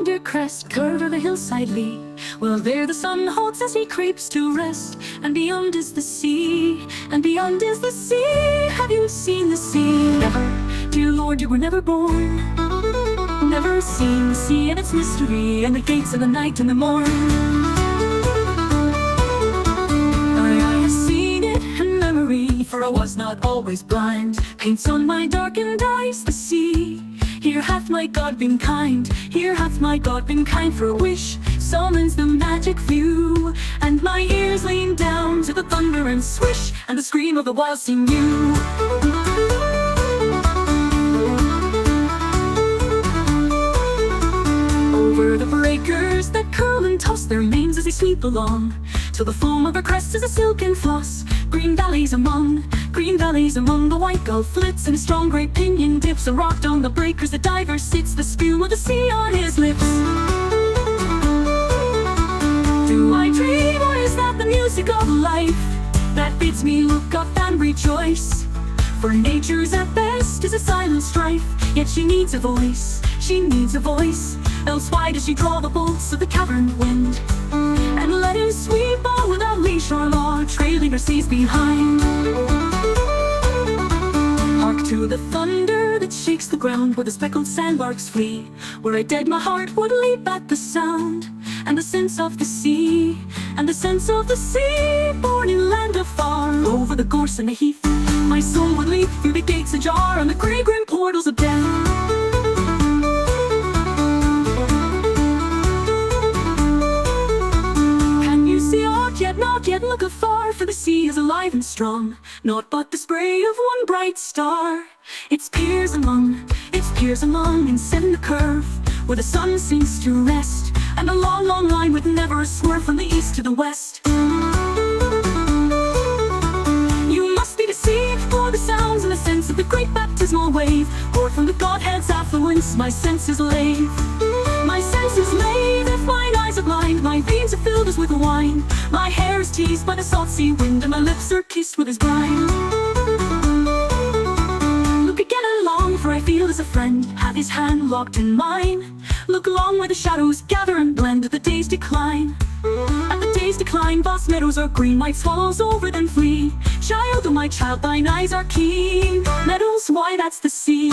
yonder crest, curve of a hillside lee. Well, there the sun halts as he creeps to rest, and beyond is the sea, and beyond is the sea. Have you seen the sea? Never, dear Lord, you were never born. Never seen the sea and its mystery, and the gates of the night and the morn. I have seen it in memory, for I was not always blind. Paints on my darkened eyes the sea. Here hath my God been kind, here hath my God been kind. For a wish summons the magic view, and my ears lean down to the thunder and swish, and the scream of the wild sea mew. Over the breakers that curl and toss their manes as they sweep along, till the foam of her crest is a silken floss. Green valleys among the white gull flits, and a strong grey pinion dips. And rocked on the breakers the diver sits, the spume of the sea on his lips. Do I dream, or is that the music of life that bids me look up and rejoice? For nature's at best is a silent strife, yet she needs a voice, she needs a voice. Else why does she draw the bolts of the cavern wind, and let him sweep on without leash or law, trailing her seas behind? Hark to the thunder that shakes the ground, where the speckled sandbarks flee. Were I dead, my heart would leap at the sound, and the sense of the sea, and the sense of the sea. Born in land afar, over the gorse and the heath, my soul would leap through the gates ajar, on the grey grim portals of death. Not yet look afar, for the sea is alive and strong, naught but the spray of one bright star. Its piers among, and set in the curve, where the sun sinks to rest, and a long, long line with never a swerve from the east to the west. You must be deceived, for the sounds and the sense of the great baptismal wave, poured from the Godhead's affluence, my senses lave. My senses lave, if mine eyes are blind, my veins are filled as with wine. My hair is teased by the salt sea wind, and my lips are kissed with his brine. Look again and long, for I feel as a friend, have his hand locked in mine. Look along where the shadows gather and blend, at the day's decline. At the day's decline, vast meadows are green, white swallows over them flee. Child, oh my child, thine eyes are keen. Meadows, why, that's the sea.